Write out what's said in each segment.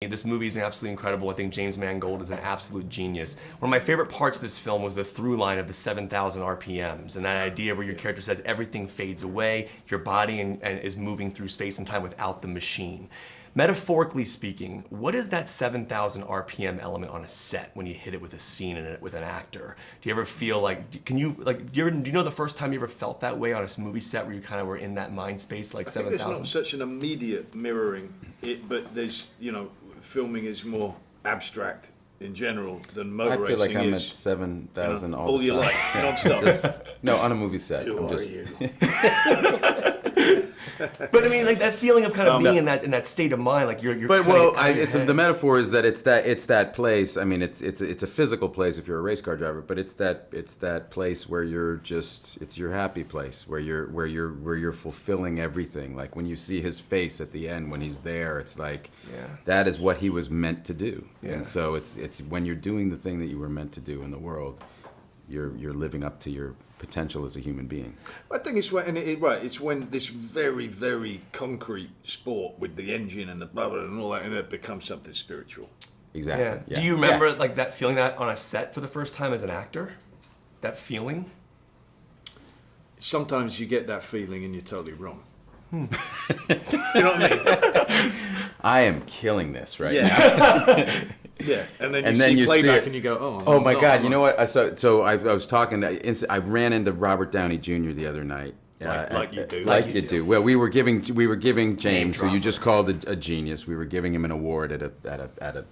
This movie is absolutely incredible. I think James Mangold is an absolute genius. One of my favorite parts of this film was the through line of the 7,000 RPMs and that idea where your character says everything fades away, your body and is moving through space and time without the machine. Metaphorically speaking, what is that 7,000 RPM element on a set when you hit it with a scene and with an actor? Do you ever feel like, do you know the first time you ever felt that way on a movie set where you kind of were in that mind space, like 7,000? There's not such an immediate mirroring, but there's, filming is more abstract in general than motor racing is. I feel like I'm at 7,000 all the your time. life, non-stop. No, on a movie set. Who are you? But I mean, like that feeling of kind of being in that state of mind, like you're. But the metaphor is that it's that place. I mean, it's a physical place if you're a race car driver, but it's that place where it's your happy place, where you're fulfilling everything. Like when you see his face at the end when he's there, it's like that is what he was meant to do. Yeah. And so it's when you're doing the thing that you were meant to do in the world, you're living up to your potential as a human being. I think it's when this very, very concrete sport with the engine and the blah blah and all that, and it becomes something spiritual. Exactly. Yeah. Yeah. Do you remember like that feeling that on a set for the first time as an actor? That feeling? Sometimes you get that feeling and you're totally wrong. You know what I mean? I am killing this right now. Yeah, and then you see playback and you go, oh my God! You know what? So I was talking. I ran into Robert Downey Jr. the other night. Like you do. Like you do. Well, we were giving James, who you just called a genius. We were giving him an award at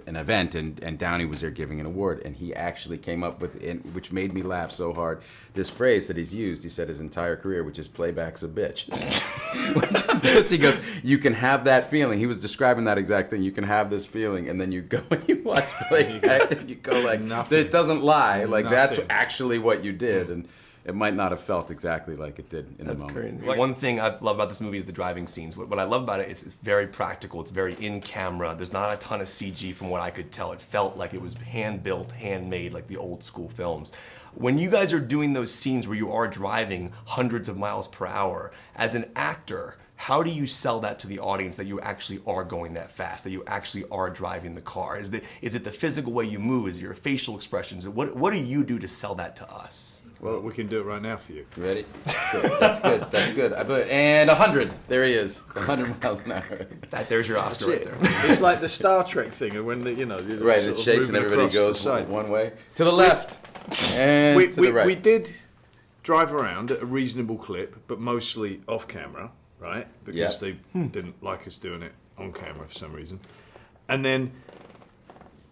an event, and Downey was there giving an award, and he actually came up with, which made me laugh so hard, this phrase that he's used. He said his entire career, which is "playback's a bitch." Which is just, he goes, you can have that feeling. He was describing that exact thing. You can have this feeling, and then you go and you watch playback, and you go like, it doesn't lie. Like that's actually what you did, and it might not have felt exactly like it did in the moment. That's crazy. One thing I love about this movie is the driving scenes. What I love about it is it's very practical. It's very in camera. There's not a ton of CG from what I could tell. It felt like it was hand-built, handmade, like the old school films. When you guys are doing those scenes where you are driving hundreds of miles per hour, as an actor, how do you sell that to the audience that you actually are going that fast, that you actually are driving the car? Is it the physical way you move? Is it your facial expressions? What do you do to sell that to us? Well, we can do it right now for you. You ready? That's good. That's good. And 100. There he is. 100 miles an hour. There's your Oscar right there. It's like the Star Trek thing, when right. It shakes and everybody goes one way to the left and to the right. We did drive around at a reasonable clip, but mostly off camera, right? Because they didn't like us doing it on camera for some reason. And then,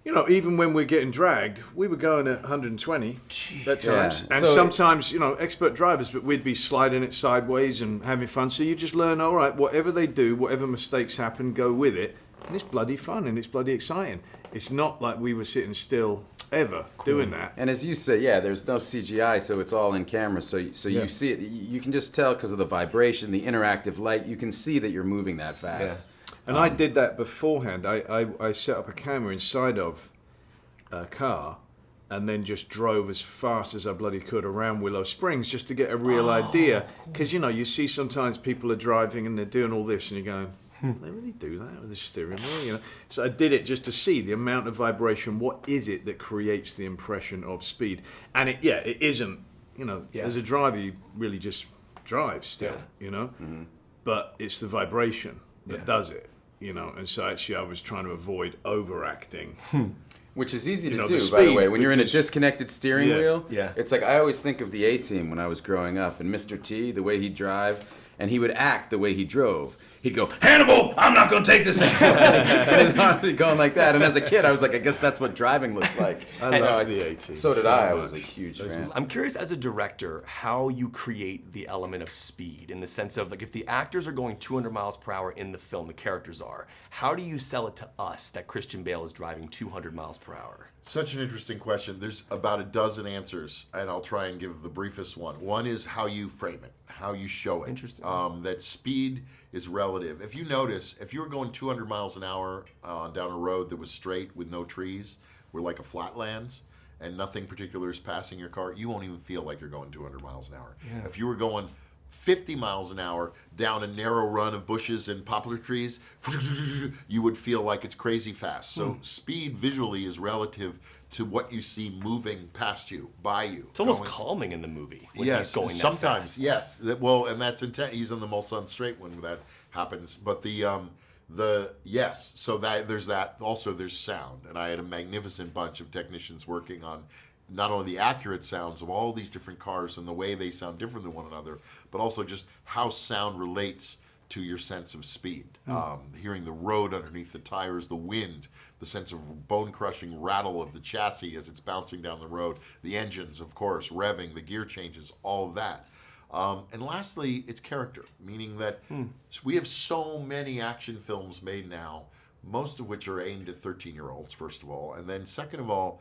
even when we're getting dragged, we were going at 120 at times. And sometimes, expert drivers, but we'd be sliding it sideways and having fun. So you just learn, all right, whatever they do, whatever mistakes happen, go with it. And it's bloody fun and it's bloody exciting. It's not like we were sitting still ever doing that. And as you said, there's no CGI, so it's all in camera. So you see it. You can just tell because of the vibration, the interactive light. You can see that you're moving that fast. Yeah. And I did that beforehand. I set up a camera inside of a car and then just drove as fast as I bloody could around Willow Springs just to get a real idea. Because, you see sometimes people are driving and they're doing all this and you're going, they really do that with the steering wheel, So I did it just to see the amount of vibration. What is it that creates the impression of speed? And it isn't, as a driver, you really just drive still, Mm-hmm. But it's the vibration that does it, And so actually I was trying to avoid overacting. Which is easy to do, by the way. When you're in a disconnected steering wheel, it's like I always think of the A-Team when I was growing up, and Mr. T, the way he'd drive, and he would act the way he drove. He'd go, Hannibal, I'm not going to take this anymore. And his arms would be going like that. And as a kid, I was like, I guess that's what driving looks like. I love the A-Team. So did I. I was a huge fan. I'm curious, as a director, how you create the element of speed in the sense of, like, if the actors are going 200 miles per hour in the film, the characters are, how do you sell it to us that Christian Bale is driving 200 miles per hour? Such an interesting question. There's about a dozen answers, and I'll try and give the briefest one. One is how you frame it, how you show it. Interesting. That speed is relative. If you notice, if you were going 200 miles an hour down a road that was straight with no trees, where like a flatlands, and nothing particular is passing your car, you won't even feel like you're going 200 miles an hour. Yeah. If you were going 50 miles an hour down a narrow run of bushes and poplar trees, you would feel like it's crazy fast. So speed visually is relative to what you see moving past you, by you. It's almost calming in the movie when yes, he's going that sometimes, fast. yes. Well, and that's intent. He's in the Mulsanne Strait when that happens. But yes, so that there's that. Also, there's sound, and I had a magnificent bunch of technicians working on not only the accurate sounds of all these different cars and the way they sound different than one another, but also just how sound relates to your sense of speed. Hearing the road underneath the tires, the wind, the sense of bone-crushing rattle of the chassis as it's bouncing down the road, the engines, of course, revving, the gear changes, all of that. And lastly, it's character, meaning that we have so many action films made now, most of which are aimed at 13-year-olds, first of all, and then second of all,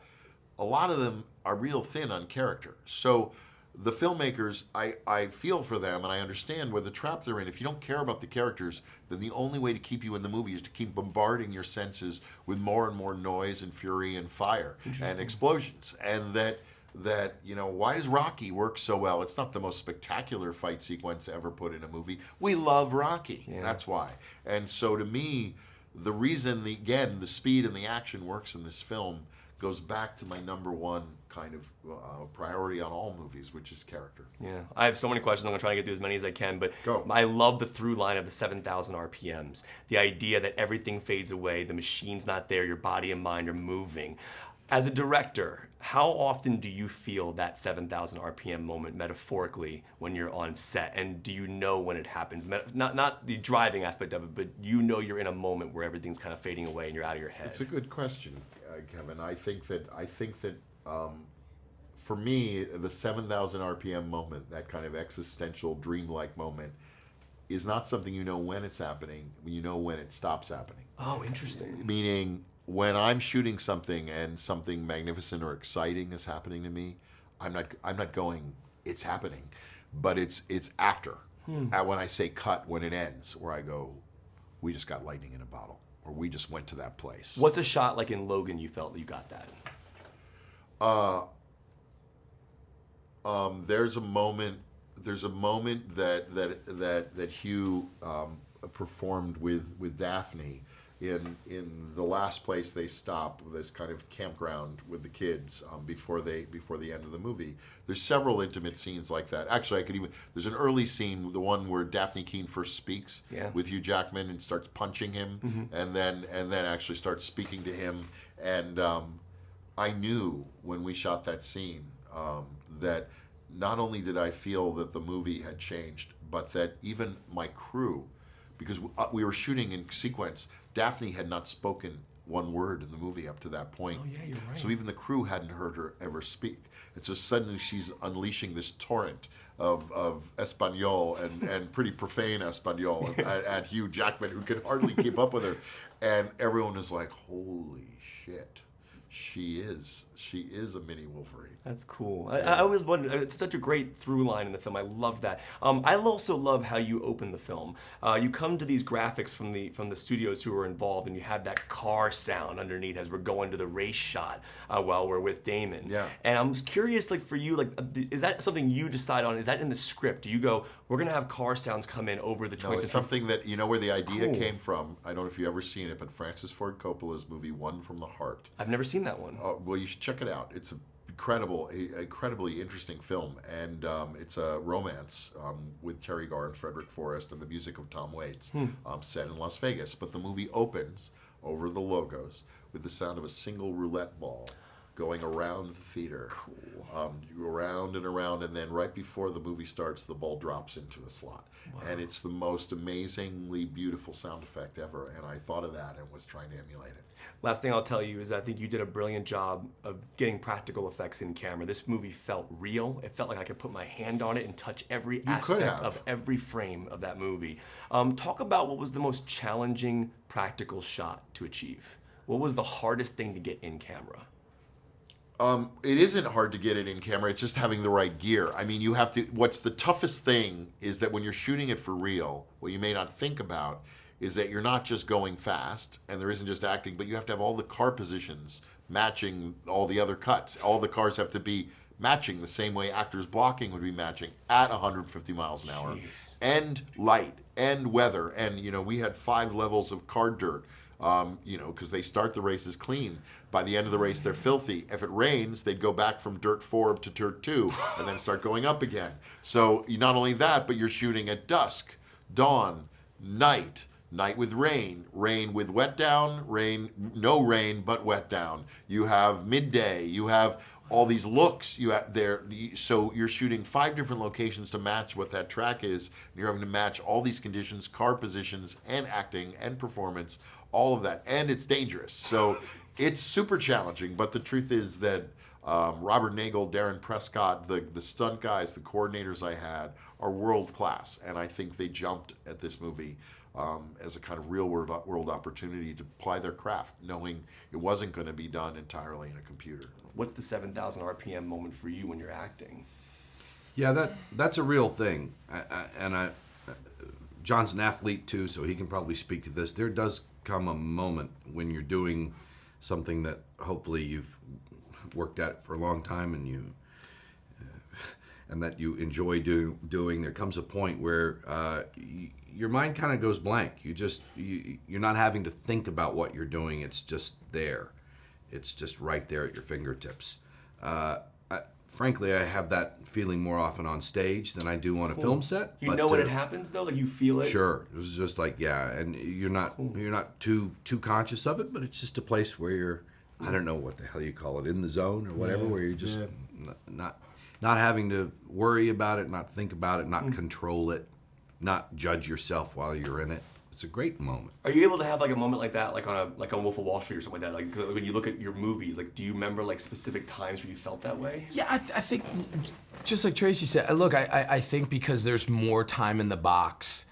a lot of them are real thin on character. So the filmmakers, I feel for them, and I understand where the trap they're in. If you don't care about the characters, then the only way to keep you in the movie is to keep bombarding your senses with more and more noise and fury and fire and explosions. And that why does Rocky work so well? It's not the most spectacular fight sequence ever put in a movie. We love Rocky. Yeah. That's why. And so to me, the reason, again, the speed and the action works in this film goes back to my number one kind of priority on all movies, which is character. Yeah, I have so many questions. I'm gonna try to get through as many as I can, but Go. I love the through line of the 7,000 RPMs. The idea that everything fades away, the machine's not there, your body and mind are moving. As a director, how often do you feel that 7,000 RPM moment metaphorically when you're on set? And do you know when it happens? Not the driving aspect of it, but you know you're in a moment where everything's kind of fading away and you're out of your head. It's a good question, Kevin. I think that for me, the 7,000 RPM moment, that kind of existential, dreamlike moment, is not something you know when it's happening. You know when it stops happening. Oh, interesting. Meaning, when I'm shooting something and something magnificent or exciting is happening to me, I'm not going, it's happening, but it's after. When I say cut, when it ends, where I go, we just got lightning in a bottle, or we just went to that place. What's a shot like in Logan you felt that you got that? There's a moment that Hugh performed with Daphne in the last place they stop, this kind of campground with the kids before the end of the movie. There's several intimate scenes like that. Actually, there's an early scene, the one where Daphne Keane first speaks with Hugh Jackman and starts punching him, and then actually starts speaking to him. And I knew when we shot that scene that not only did I feel that the movie had changed, but that even my crew, because we were shooting in sequence, Daphne had not spoken one word in the movie up to that point. Oh, yeah, you're right. So even the crew hadn't heard her ever speak. And so suddenly she's unleashing this torrent of Espanol and pretty profane Espanol at Hugh Jackman, who could hardly keep up with her. And everyone is like, holy shit. She is a mini Wolverine. That's cool. I always wondered, it's such a great through line in the film. I love that. I also love how you open the film. You come to these graphics from the studios who are involved, and you have that car sound underneath as we're going to the race shot while we're with Damon. Yeah. And I'm curious, like for you, like is that something you decide on? Is that in the script? Do you go, we're gonna have car sounds come in over the choice? No, it's something that, you know where the idea came from. I don't know if you've ever seen it, but Francis Ford Coppola's movie One from the Heart. I've never seen that one. Well, you should check it out. It's incredibly interesting film, and it's a romance with Terry Garr and Frederick Forrest and the music of Tom Waits, set in Las Vegas. But the movie opens over the logos with the sound of a single roulette ball going around the theater. Cool. You go around and around, and then right before the movie starts, the ball drops into the slot. Wow. And it's the most amazingly beautiful sound effect ever, and I thought of that and was trying to emulate it. Last thing I'll tell you is I think you did a brilliant job of getting practical effects in camera. This movie felt real. It felt like I could put my hand on it and touch every aspect of every frame of that movie. Talk about what was the most challenging practical shot to achieve. What was the hardest thing to get in camera? It isn't hard to get it in camera. It's just having the right gear. I mean, you have to. What's the toughest thing is that when you're shooting it for real, what you may not think about is that you're not just going fast, and there isn't just acting, but you have to have all the car positions matching all the other cuts. All the cars have to be matching the same way actors blocking would be matching at 150 miles an hour. Jeez. And light and weather. And, we had 5 levels of car dirt. Because they start the races clean. By the end of the race, they're filthy. If it rains, they'd go back from dirt 4 to dirt 2 and then start going up again. So not only that, but you're shooting at dusk, dawn, night with rain, rain with wet down, no rain, but wet down. You have midday, you have all these looks so you're shooting 5 different locations to match what that track is. And you're having to match all these conditions, car positions, and acting and performance, all of that, and it's dangerous. So it's super challenging. But the truth is that Robert Nagel, Darren Prescott, the stunt guys, the coordinators I had are world class, and I think they jumped at this movie as a kind of real world opportunity to apply their craft, knowing it wasn't going to be done entirely in a computer. What's the 7,000 RPM moment for you when you're acting? Yeah, that's a real thing, John's an athlete too, so he can probably speak to this. There does come a moment when you're doing something that hopefully you've worked at for a long time and that you enjoy doing. There comes a point where your mind kind of goes blank. You're not having to think about what you're doing. It's just there. It's just right there at your fingertips. Frankly, I have that feeling more often on stage than I do on a film set. You know when it happens though, like you feel it. Sure, it was just like and you're not too conscious of it, but it's just a place where you're, I don't know what the hell you call it, in the zone or whatever, where you're just not having to worry about it, not think about it, not control it, not judge yourself while you're in it. It's a great moment. Are you able to have like a moment like that, like on Wolf of Wall Street or something like that? Like when you look at your movies, like do you remember like specific times where you felt that way? Yeah, I think, just like Tracy said, look, I think because there's more time in the box,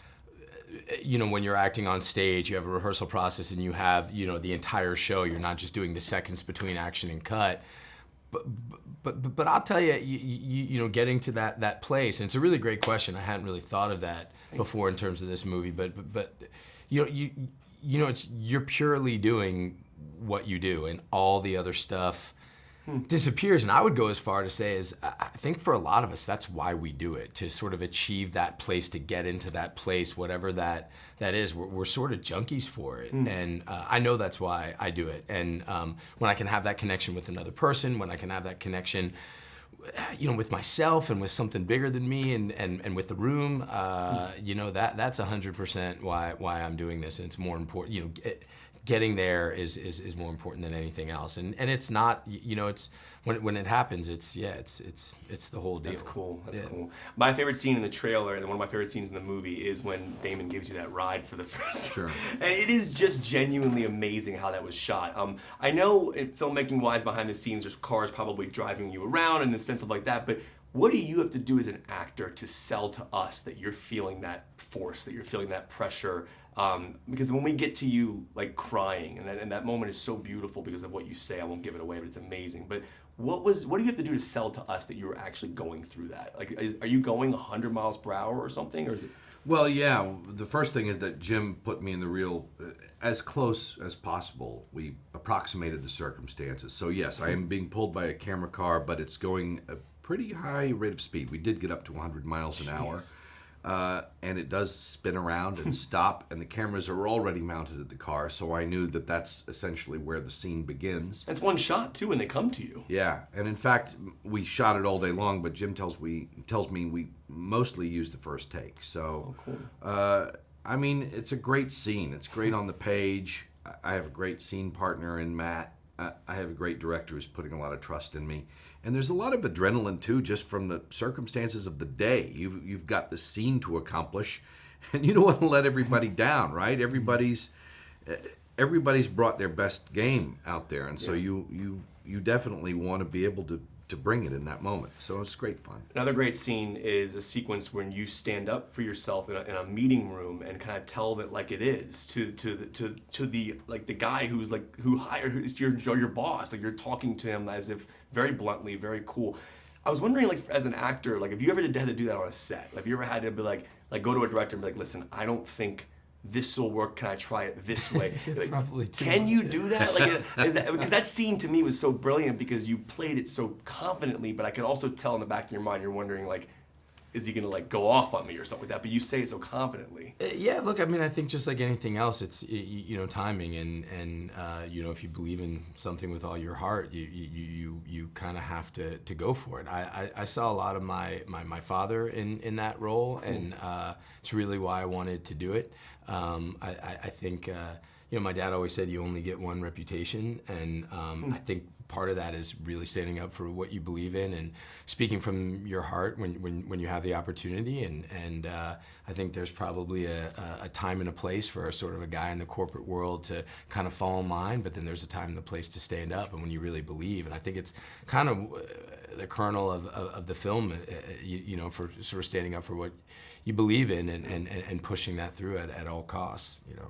when you're acting on stage, you have a rehearsal process and you have, the entire show. You're not just doing the seconds between action and cut. But I'll tell you, getting to that place, and it's a really great question. I hadn't really thought of that before in terms of this movie, but you're purely doing what you do, and all the other stuff disappears. And I would go as far to say I think for a lot of us, that's why we do it, to sort of achieve that place, to get into that place, whatever that is. We're sort of junkies for it, and I know that's why I do it. And when I can have that connection with another person, when I can have that connection, with myself and with something bigger than me, and with the room, that's 100% why I'm doing this. And it's more important, getting there is more important than anything else. And it's not, it's when it happens, it's the whole deal. That's cool. That's cool. My favorite scene in the trailer, and one of my favorite scenes in the movie, is when Damon gives you that ride for the first time. Sure. And it is just genuinely amazing how that was shot. I know filmmaking wise, behind the scenes, there's cars probably driving you around in the sense of like that, but what do you have to do as an actor to sell to us that you're feeling that force, that you're feeling that pressure? Because when we get to you like crying, and that moment is so beautiful because of what you say, I won't give it away, but it's amazing. But what do you have to do to sell to us that you were actually going through that? Like, are you going 100 miles per hour or something, or is it? Well, yeah. The first thing is that Jim put me in the real, as close as possible. We approximated the circumstances. So yes, I am being pulled by a camera car, but it's going a pretty high rate of speed. We did get up to 100 miles an hour. And it does spin around and stop, and the cameras are already mounted at the car, so I knew that that's essentially where the scene begins. That's one shot too when they come to you. Yeah, and in fact, we shot it all day long, but Jim tells me we mostly used the first take. So, cool. I mean, it's a great scene. It's great on the page. I have a great scene partner in Matt. I have a great director who's putting a lot of trust in me. And there's a lot of adrenaline, too, just from the circumstances of the day. You've got the scene to accomplish, and you don't want to let everybody down, right? Everybody's brought their best game out there, and so you definitely want to be able to bring it in that moment. So it's great fun. Another great scene is a sequence when you stand up for yourself in a meeting room and kind of tell it like it is to the like the guy who's your boss. Like you're talking to him as if very bluntly, very cool. I was wondering, like, as an actor, like, have you ever had to do that on a set? Have you ever had to be like go to a director and be like, listen, I don't think this will work. Can I try it this way? Like, Probably too can much, you yeah. do that? Like, because that scene to me was so brilliant because you played it so confidently, but I could also tell in the back of your mind you're wondering like, is he gonna like go off on me or something like that? But you say it so confidently. Yeah, look, I mean, I think just like anything else, it's you know, timing and you know, if you believe in something with all your heart, you kind of have to go for it. I saw a lot of my father in that role, and it's really why I wanted to do it. I think you know, my dad always said you only get one reputation, and I think part of that is really standing up for what you believe in and speaking from your heart when you have the opportunity. And I think there's probably a time and a place for a sort of a guy in the corporate world to kind of fall in line, but then there's a time and a place to stand up and when you really believe. And I think it's kind of the kernel of the film, you know, for sort of standing up for what you believe in and pushing that through at all costs, you know.